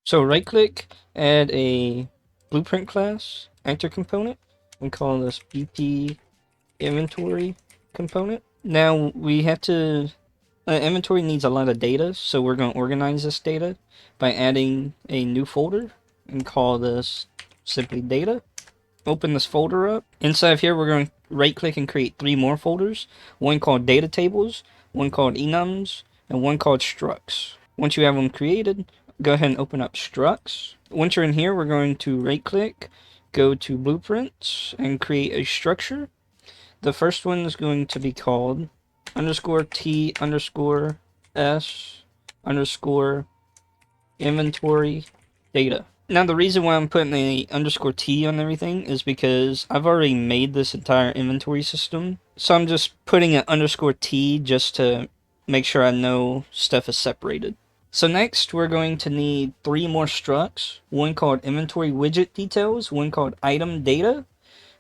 So right click, add a blueprint class, actor component, and call this BP inventory component. Now we have to, inventory needs a lot of data, so we're going to organize this data by adding a new folder and call this simply data. Open this folder up. Inside of here, we're going to right click and create 3 more folders. One called data tables, one called enums, and one called structs. Once you have them created, go ahead and open up structs. Once you're in here, we're going to right click, go to blueprints, and create a structure. The first one is going to be called underscore T underscore S underscore inventory data. Now the reason why I'm putting the underscore T on everything is because I've already made this entire inventory system. So I'm just putting an underscore T just to make sure I know stuff is separated. So next we're going to need 3 more structs. One called inventory widget details, one called item data,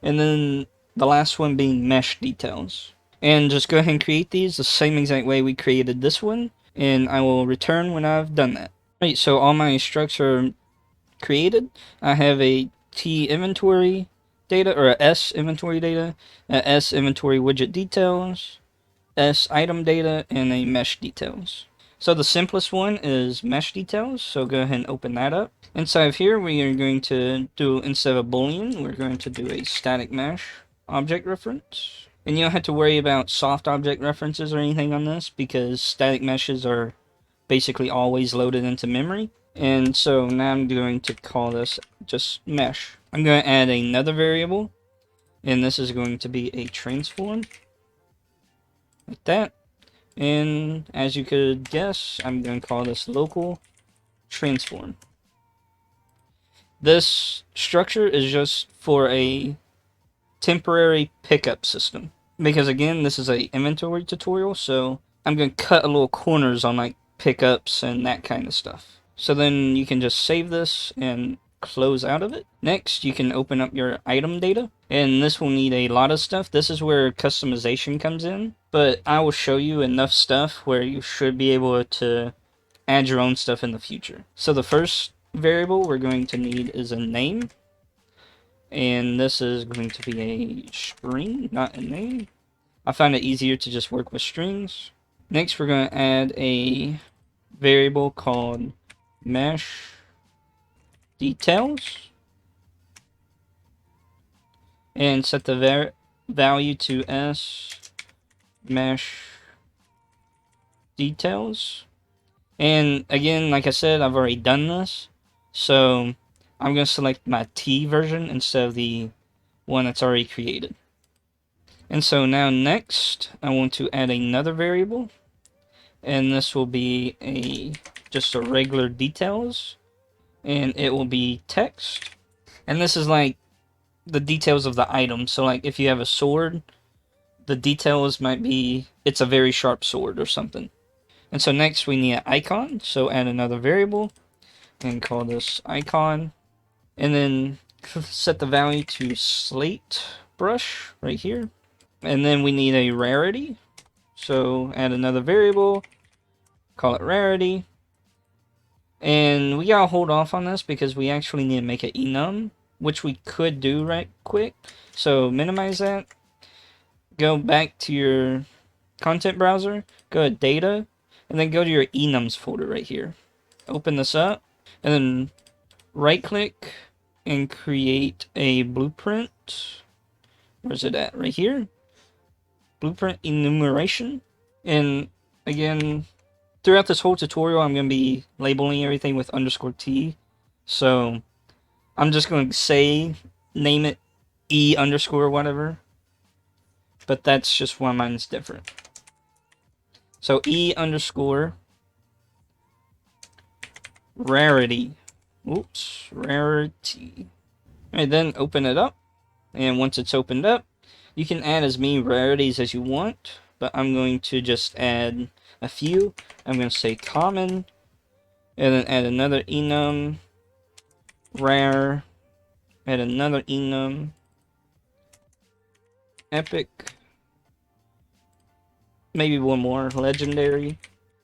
and then the last one being mesh details. And just go ahead and create these the same exact way we created this one, and I will return when I've done that. Right, so all my structs are created. I have a T inventory data, or a S inventory data, a S inventory widget details, S item data, and a mesh details. So the simplest one is mesh details, so go ahead and open that up. Inside of here, we are going to do, instead of a boolean, we're going to do a static mesh object reference. And you don't have to worry about soft object references or anything on this, because static meshes are basically always loaded into memory. And so now I'm going to call this just mesh. I'm going to add another variable, and this is going to be a transform, like that. And as you could guess, I'm going to call this local transform. This structure is just for a temporary pickup system, because again, this is a inventory tutorial, so I'm going to cut a little corners on like pickups and that kind of stuff. So then you can just save this and close out of it. Next, you can open up your item data, and this will need a lot of stuff. This is where customization comes in, but I will show you enough stuff where you should be able to add your own stuff in the future. So the first variable we're going to need is a name, and this is going to be a string, not a name. I find it easier to just work with strings. Next, we're going to add a variable called mesh details, and set the value to s mesh details. And again, like I said, I've already done this, so I'm going to select my T version instead of the one that's already created. And so now next, I want to add another variable, and this will be just a regular details, and it will be text. And this is like the details of the item. So like if you have a sword, the details might be it's a very sharp sword or something. And so next we need an icon, so add another variable and call this icon, and then set the value to slate brush right here. And then we need a rarity, so add another variable, call it rarity. And we gotta hold off on this because we actually need to make an enum, which we could do right quick. So minimize that, go back to your content browser, go to data, and then go to your enums folder right here. Open this up, and then right click and create a blueprint. Where's it at? Right here. Blueprint enumeration. And again, throughout this whole tutorial, I'm going to be labeling everything with underscore T. So I'm just going to name it E underscore whatever. But that's just why mine's different. So E underscore rarity. Oops, rarity. Alright, then open it up. And once it's opened up, you can add as many rarities as you want. But I'm going to just add a few. I'm going to say common. And then add another enum. Rare. Add another enum. Epic. Maybe one more. Legendary.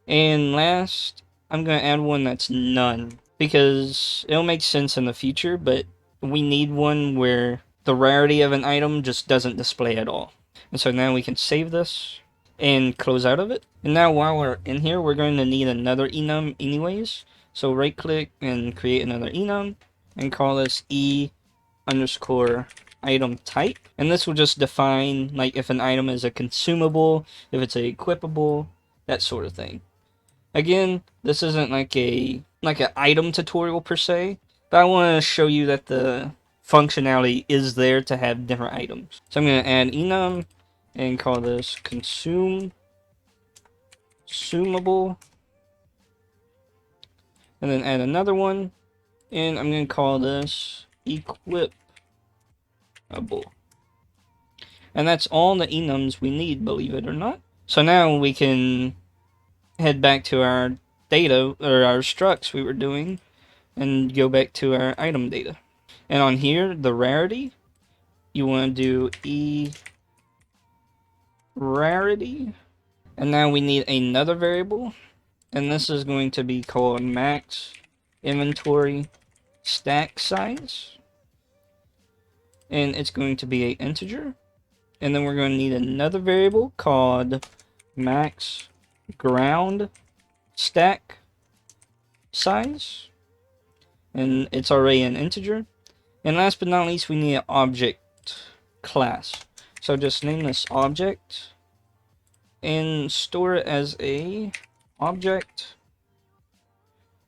And last, I'm going to add one that's none. because it'll make sense in the future, but we need one where the rarity of an item just doesn't display at all. And so now we can save this and close out of it. And now while we're in here, we're going to need another enum anyways. So right click and create another enum and call this e underscore item type. And this will just define like if an item is a consumable, if it's a equipable, that sort of thing. Again, this isn't like an item tutorial per se, but I want to show you that the functionality is there to have different items. So I'm going to add enum and call this consumable, and then add another one, and I'm going to call this equipable. And that's all the enums we need, believe it or not. So now we can head back to our data, or our structs we were doing, and go back to our item data. And on here, the rarity, you want to do e rarity. And now we need another variable, and this is going to be called max inventory stack size. And it's going to be an integer. And then we're going to need another variable called max ground stack size. And it's already an integer. And last but not least, we need an object class. So just name this object and store it as a object,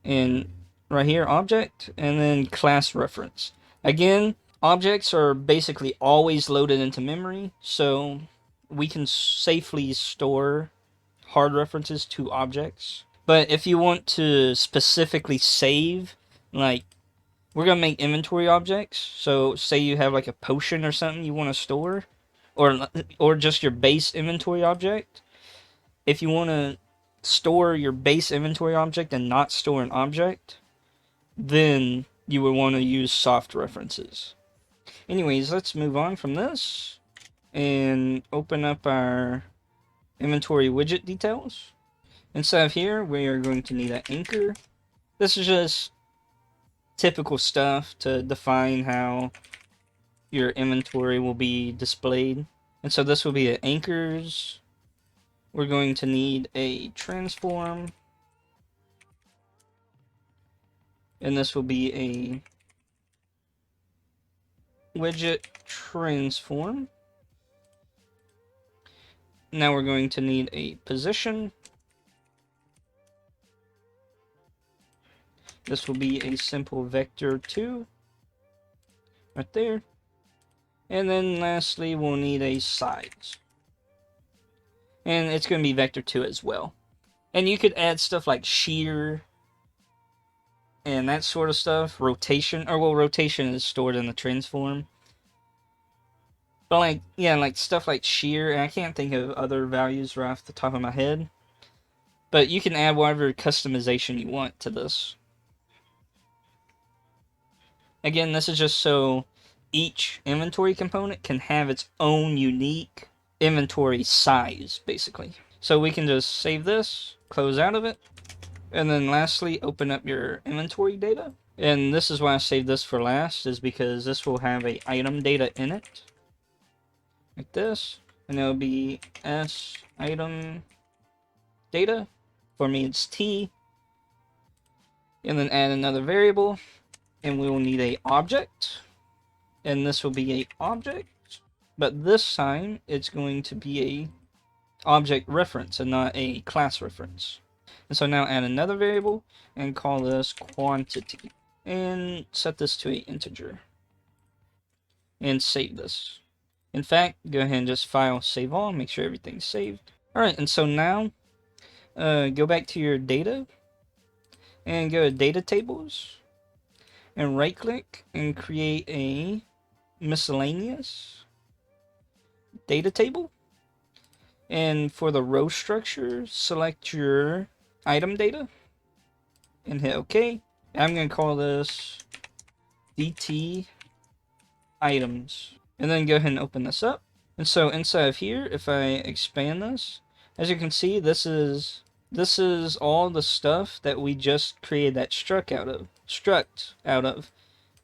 and right here object, and then class reference. Again, objects are basically always loaded into memory, so we can safely store hard references to objects. But if you want to specifically save, like, we're going to make inventory objects. So say you have like a potion or something you want to store, or just your base inventory object. If you want to store your base inventory object and not store an object, then you would want to use soft references. Anyways, let's move on from this and open up our inventory widget details. Inside of here, we are going to need an anchor. This is just typical stuff to define how your inventory will be displayed. And so this will be an anchors. We're going to need a transform. And this will be a widget transform. Now we're going to need a position. This will be a simple vector 2 right there. And then lastly, we'll need a size. And it's going to be vector 2 as well. And you could add stuff like shear and that sort of stuff. Rotation, or well, rotation is stored in the transform. But like, yeah, like stuff like shear, and I can't think of other values right off the top of my head. But you can add whatever customization you want to this. Again, this is just so each inventory component can have its own unique inventory size, basically. So we can just save this, close out of it, and then lastly, open up your inventory data. And this is why I saved this for last, is because this will have a item data in it. Like this. And it'll be S item data. For me, it's T. And then add another variable. And we will need a object. And this will be a object. But this time, it's going to be a object reference and not a class reference. And so now add another variable and call this quantity. And set this to an integer. And save this. In fact, go ahead and just file, save all, make sure everything's saved. Alright, and so now, go back to your data, and go to data tables, and right click, and create a miscellaneous data table. And for the row structure, select your item data, and hit OK. And I'm going to call this DT items. And then go ahead and open this up. And so inside of here, if I expand this, as you can see, this is all the stuff that we just created that struct out of. struct out of,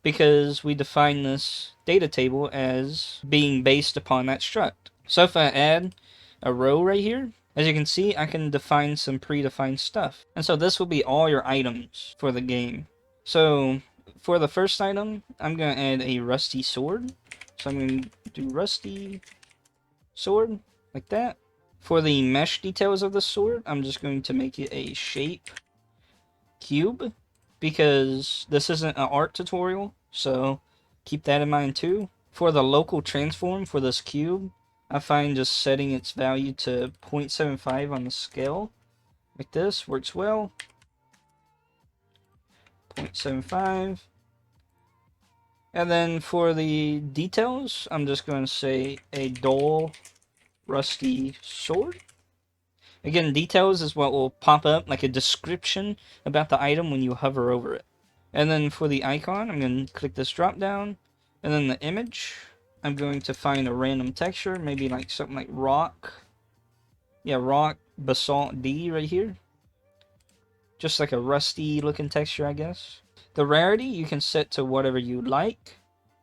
because we define this data table as being based upon that struct. So if I add a row right here, as you can see, I can define some predefined stuff. And so this will be all your items for the game. So for the first item, I'm going to add a rusty sword. So I'm going to do rusty sword, like that. For the mesh details of the sword, I'm just going to make it a shape cube, because this isn't an art tutorial, so keep that in mind too. For the local transform for this cube, I find just setting its value to 0.75 on the scale, like this, works well. 0.75. And then for the details, I'm just going to say a dull rusty sword. Again, details is what will pop up, like a description about the item when you hover over it. And then for the icon, I'm going to click this drop down. And then the image, I'm going to find a random texture, maybe like something like rock. Yeah, rock basalt D right here. Just like a rusty looking texture, I guess. The rarity you can set to whatever you like.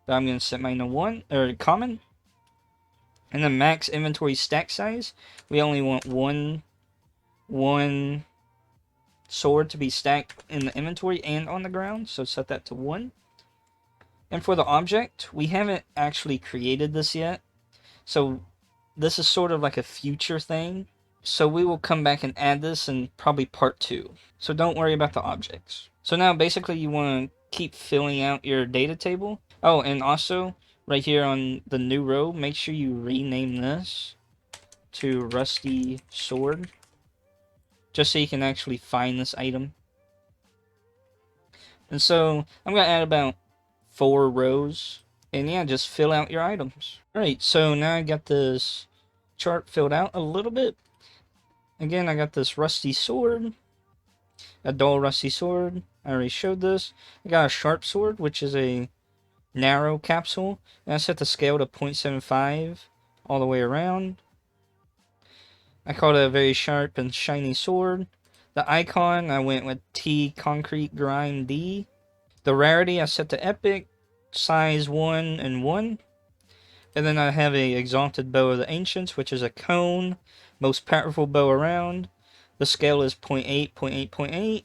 But I'm going to set mine to 1, or common. And then max inventory stack size, we only want one sword to be stacked in the inventory and on the ground, so set that to 1. And for the object, we haven't actually created this yet, so this is sort of like a future thing. So we will come back and add this in probably part 2. So don't worry about the objects. So now basically you want to keep filling out your data table. Oh, and also right here on the new row, make sure you rename this to rusty sword, just so you can actually find this item. And so I'm going to add about 4 rows. And yeah, just fill out your items. Alright, so now I got this chart filled out a little bit. Again, I got this rusty sword. A dull rusty sword. I already showed this. I got a sharp sword, which is a narrow capsule. And I set the scale to 0.75 all the way around. I called it a very sharp and shiny sword. The icon, I went with T Concrete Grind D. The rarity, I set to epic. Size 1 and 1. And then I have a Exalted Bow of the Ancients, which is a cone. Most powerful bow around. The scale is 0.8, 0.8, 0.8.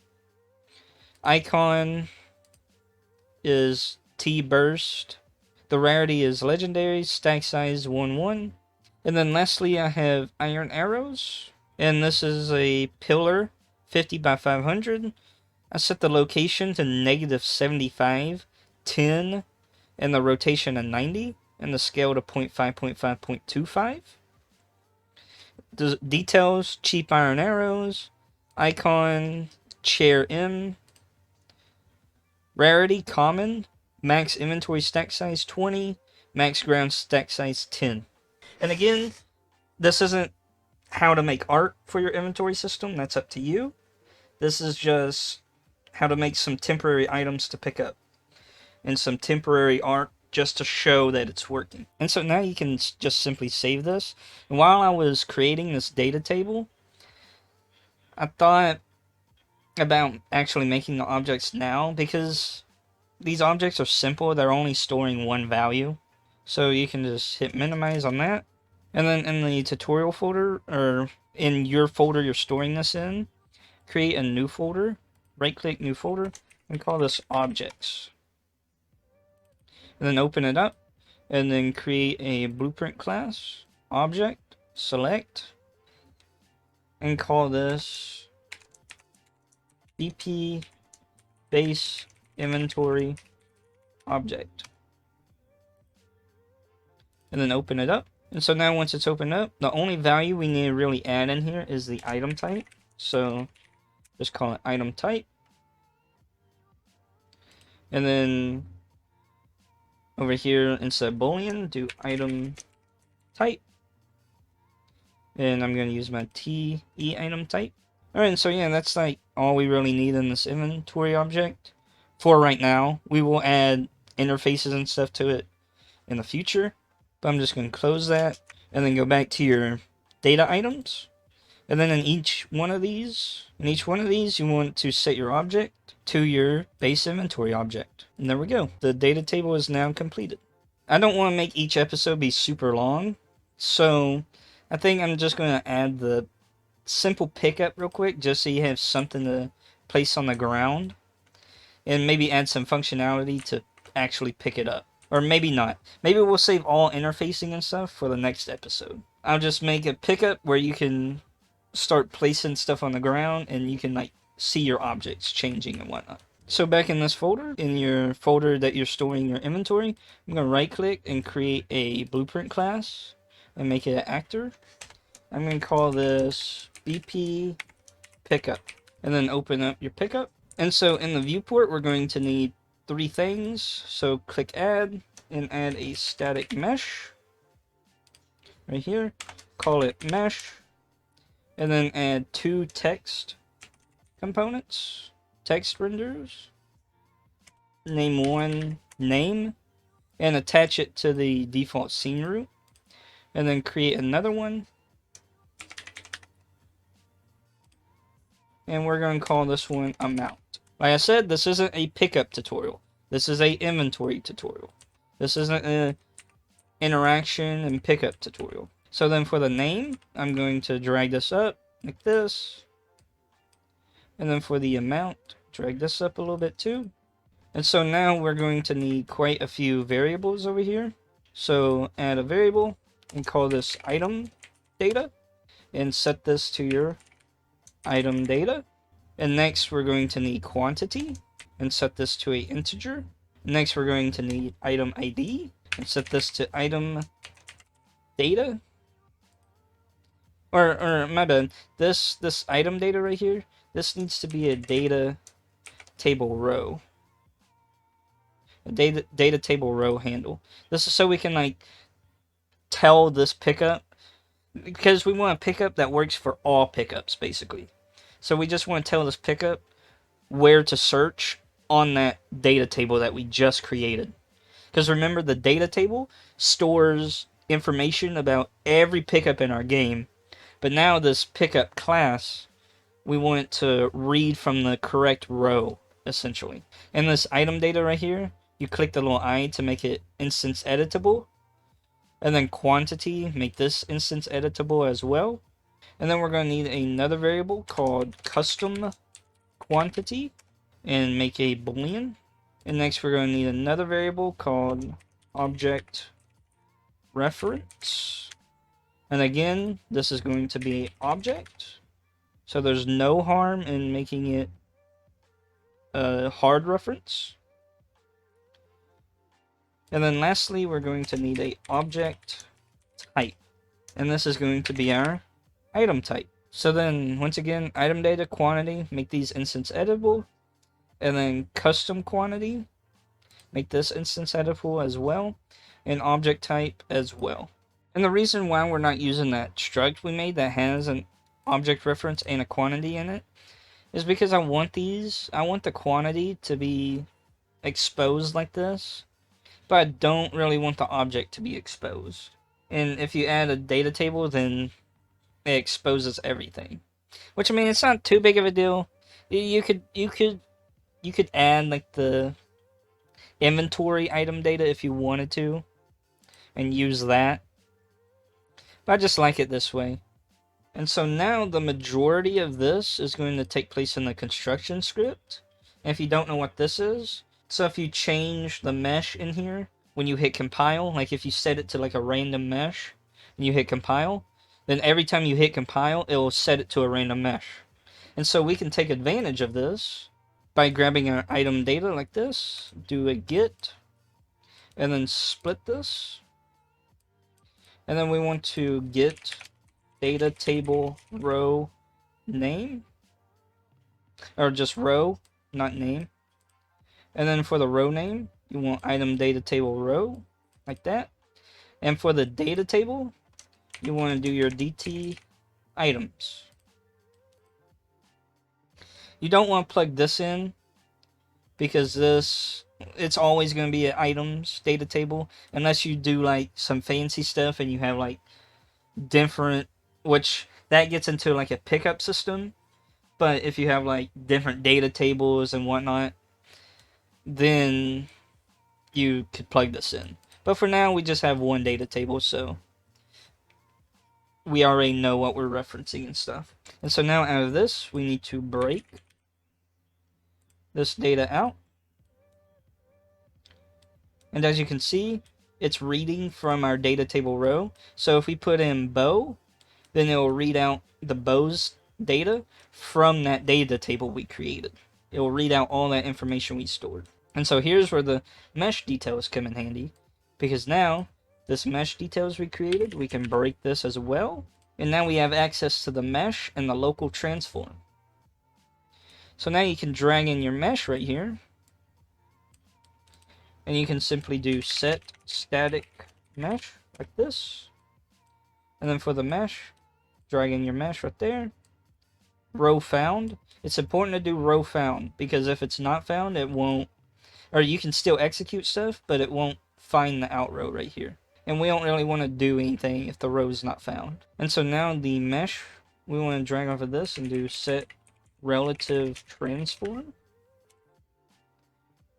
Icon is T Burst. The rarity is Legendary. Stack size 1, 1. And then lastly, I have Iron Arrows. And this is a pillar, 50 by 500. I set the location to -75, 10, and the rotation to 90, and the scale to 0.5, 0.5, 0.25. The details, cheap iron arrows. Icon, chair M. Rarity, common. Max inventory stack size 20. Max ground stack size 10. And again, this isn't how to make art for your inventory system. That's up to you. This is just how to make some temporary items to pick up. And some temporary art just to show that it's working. And so now you can just simply save this. And while I was creating this data table, I thought about actually making the objects now, because these objects are simple. They're only storing one value. So you can just hit minimize on that. And then in the tutorial folder, or in your folder you're storing this in, create a new folder. Right click new folder and call this objects. And then open it up, and then create a blueprint class, object, select, and call this BP base inventory object. And then open it up. And so now once it's opened up, the only value we need to really add in here is the item type. So just call it item type. And then over here, instead of boolean, do item type. And I'm going to use my TE item type. Alright, so yeah, that's like all we really need in this inventory object for right now. We will add interfaces and stuff to it in the future. But I'm just going to close that and then go back to your data items. And then in each one of these, you want to set your object to your base inventory object. And there we go. The data table is now completed. I don't want to make each episode be super long, so I think I'm just going to add the simple pickup real quick, just so you have something to place on the ground, and maybe add some functionality to actually pick it up. Or maybe not. Maybe we'll save all interfacing and stuff for the next episode. I'll just make a pickup where you can start placing stuff on the ground and you can like see your objects changing and whatnot. So back in this folder, in your folder that you're storing your inventory, I'm going to right click and create a blueprint class and make it an actor. I'm going to call this BP pickup and then open up your pickup. And so in the viewport, we're going to need 3 things. So click add and add a static mesh right here. Call it mesh and then add 2 text components, text renders. Name one name and attach it to the default scene root, and then create another one, and we're going to call this one amount. Like I said, this isn't a pickup tutorial. This is a inventory tutorial. This isn't an interaction and pickup tutorial. So then for the name, I'm going to drag this up like this, and then for the amount, drag this up a little bit too. And so now we're going to need quite a few variables over here. So add a variable and call this item data and set this to your item data. And next we're going to need quantity and set this to a integer. Next we're going to need item ID and set this to item data. Or my bad, this item data right here, this needs to be a data table row. A data table row handle. This is so we can like tell this pickup, because we want a pickup that works for all pickups basically. So we just want to tell this pickup where to search on that data table that we just created. Because remember, the data table stores information about every pickup in our game, but now this pickup class, we want it to read from the correct row essentially. And this item data right here, you click the little I to make it instance editable. And then quantity, make this instance editable as well. And then we're going to need another variable called custom quantity and make a boolean. And next we're going to need another variable called object reference. And again, this is going to be object. So there's no harm in making it a hard reference. And then lastly, we're going to need a object type. And this is going to be our item type. So then, once again, item data, quantity, make these instance editable. And then custom quantity, make this instance editable as well. And object type as well. And the reason why we're not using that struct we made that has an object reference and a quantity in it is because I want the quantity to be exposed like this, but I don't really want the object to be exposed. And if you add a data table, then it exposes everything. Which, I mean, it's not too big of a deal. You could add like the inventory item data if you wanted to and use that. But I just like it this way. And so now the majority of this is going to take place in the construction script. And if you don't know what this is, so if you change the mesh in here, when you hit compile, like if you set it to like a random mesh, and you hit compile, then every time you hit compile, it will set it to a random mesh. And so we can take advantage of this by grabbing our item data like this, do a get, and then split this. And then we want to get data table row name, or just row, not name. And then for the row name, you want item data table row, like that. And for the data table, you want to do your DT items. You don't want to plug this in because it's always going to be an items data table unless you do like some fancy stuff and you have like different, which that gets into like a pickup system. But if you have like different data tables and whatnot, then you could plug this in. But for now, we just have one data table, so we already know what we're referencing and stuff. And so now out of this, we need to break this data out. And as you can see, it's reading from our data table row. So if we put in bow, then it will read out the bow's data from that data table we created. It will read out all that information we stored. And so here's where the mesh details come in handy, because now this mesh details we created, we can break this as well. And now we have access to the mesh and the local transform. So now you can drag in your mesh right here, and you can simply do set static mesh like this. And then for the mesh, drag in your mesh right there. Row found. It's important to do row found, because if it's not found, it won't, or you can still execute stuff, but it won't find the out row right here. And we don't really want to do anything if the row is not found. And so now the mesh, we want to drag off of this and do set relative transform.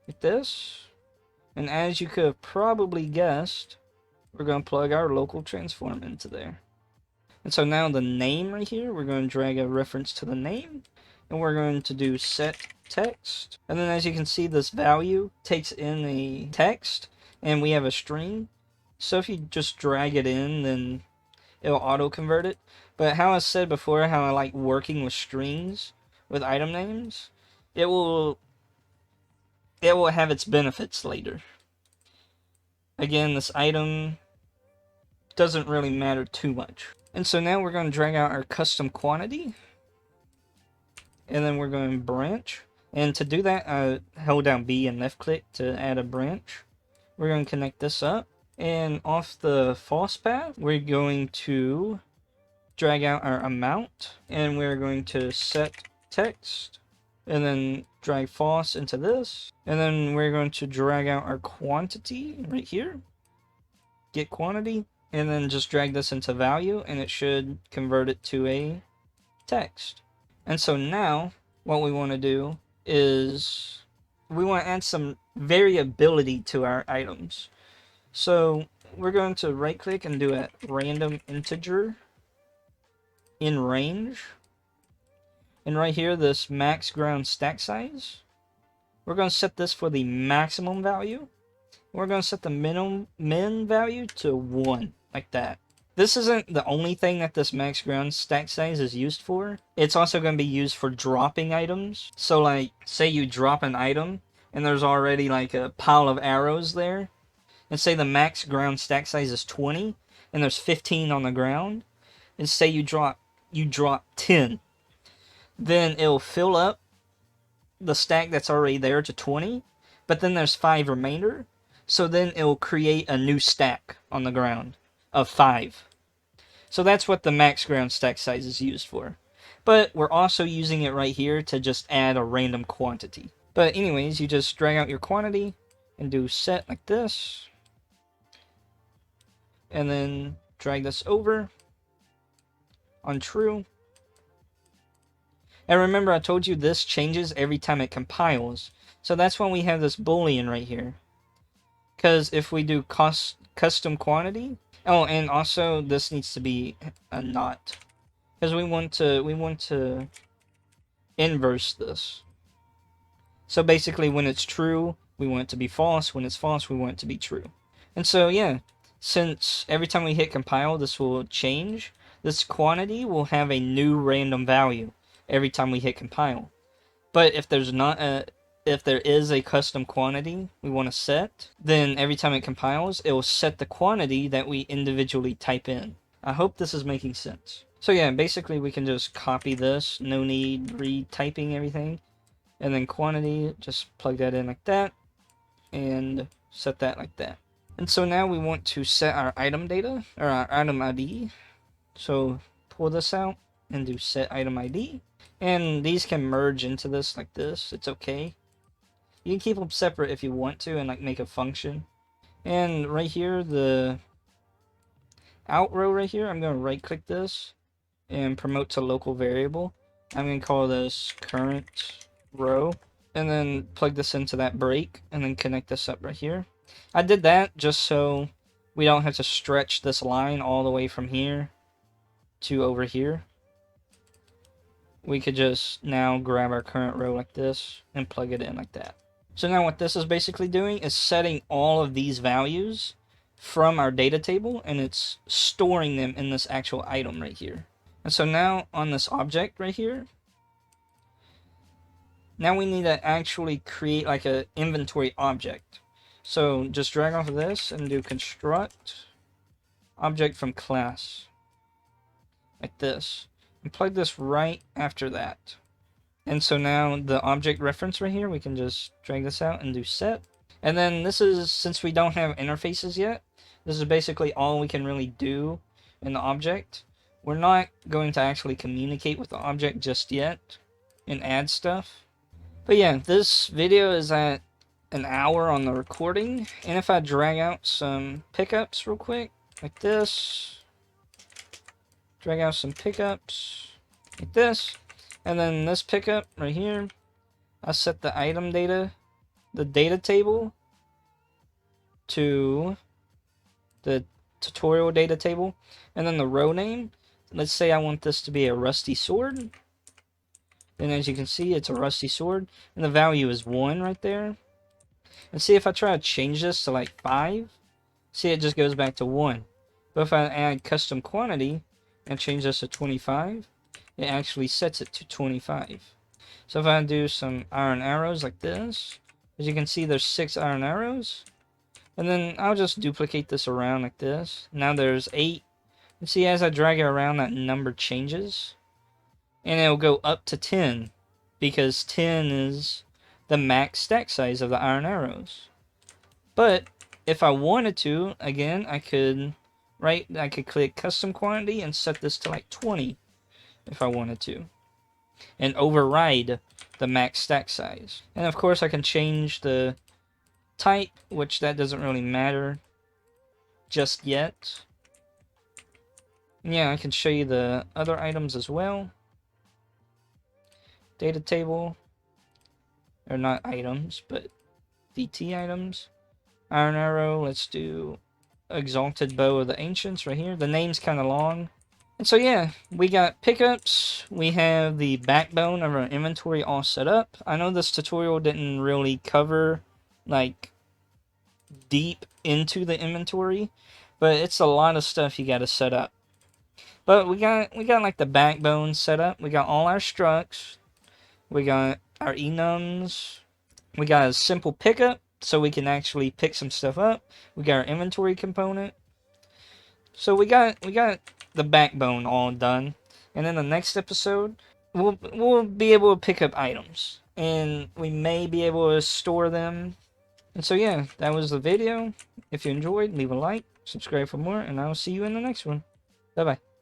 Like this. And as you could have probably guessed, we're going to plug our local transform into there. And so now the name right here, we're going to drag a reference to the name. And we're going to do set text. And then as you can see, this value takes in a text. And we have a string. So if you just drag it in, then it'll auto-convert it. But how I said before, how I like working with strings with item names, it will have its benefits later. Again, this item doesn't really matter too much. And so now we're going to drag out our custom quantity. And then we're going to branch. And to do that, I held down B and left click to add a branch. We're going to connect this up. And off the false path, we're going to drag out our amount. And we're going to set text. And then drag false into this. And then we're going to drag out our quantity right here. Get quantity. And then just drag this into value. And it should convert it to a text. And so now, what we want to do is we want to add some variability to our items. So we're going to right click and do a random integer in range. And right here, this max ground stack size, we're going to set this for the maximum value. We're going to set the min value to 1, like that. This isn't the only thing that this max ground stack size is used for. It's also going to be used for dropping items. So like, say you drop an item, and there's already like a pile of arrows there. And say the max ground stack size is 20, and there's 15 on the ground. And say you drop 10. Then it'll fill up the stack that's already there to 20, but then there's 5 remainder. So then it'll create a new stack on the ground of 5. So that's what the max ground stack size is used for. But we're also using it right here to just add a random quantity. But anyways, you just drag out your quantity and do set like this. And then drag this over on true. And remember, I told you this changes every time it compiles. So that's why we have this boolean right here. Because if we do custom quantity, oh, and also this needs to be a not, because we want to inverse this. So basically, when it's true, we want it to be false. When it's false, we want it to be true. And so yeah, since every time we hit compile, this will change. This quantity will have a new random value every time we hit compile. But if there's not a if there is a custom quantity we want to set, then every time it compiles, it will set the quantity that we individually type in. I hope this is making sense. So yeah, basically we can just copy this, no need retyping everything, and then quantity, just plug that in like that, and set that like that. And so now we want to set our item data, or our item ID. So pull this out and do set item ID. And these can merge into this like this, it's okay. You can keep them separate if you want to and like make a function. And right here, the out row right here, I'm going to right click this and promote to local variable. I'm going to call this current row, and then plug this into that break, and then connect this up right here. I did that just so we don't have to stretch this line all the way from here to over here. We could just now grab our current row like this and plug it in like that. So now what this is basically doing is setting all of these values from our data table, and it's storing them in this actual item right here. And so now on this object right here, now we need to actually create like an inventory object. So just drag off of this and do construct object from class like this, and plug this right after that. And so now the object reference right here, we can just drag this out and do set. And then this is, since we don't have interfaces yet, this is basically all we can really do in the object. We're not going to actually communicate with the object just yet and add stuff. But yeah, this video is at an hour on the recording. And if I drag out some pickups real quick, like this, drag out some pickups like this, and then this pickup right here, I set the item data, the data table, to the tutorial data table, and then the row name. Let's say I want this to be a rusty sword. And as you can see, it's a rusty sword, and the value is 1 right there. And see, if I try to change this to like 5, see, it just goes back to 1. But if I add custom quantity and change this to 25, it actually sets it to 25. So if I do some iron arrows like this, as you can see, there's 6 iron arrows. And then I'll just duplicate this around like this. Now there's 8. And see, as I drag it around, that number changes. And it'll go up to 10, because 10 is the max stack size of the iron arrows. But if I wanted to, again, I could click custom quantity and set this to like 20 if I wanted to, and override the max stack size. And of course I can change the type, which that doesn't really matter just yet. Yeah, I can show you the other items as well. Data table, or not items, but DT items. Iron arrow, let's do exalted bow of the ancients right here. The name's kind of long. And so yeah, we got pickups, we have the backbone of our inventory all set up. I know this tutorial didn't really cover like deep into the inventory, but it's a lot of stuff you got to set up. But we got like the backbone set up. We got all our structs. We got our enums. We got a simple pickup, so we can actually pick some stuff up. We got our inventory component. So we got the backbone all done. And in the next episode, we'll be able to pick up items, and we may be able to store them. And so yeah, that was the video. If you enjoyed, leave a like, subscribe for more, and I'll see you in the next one. Bye bye.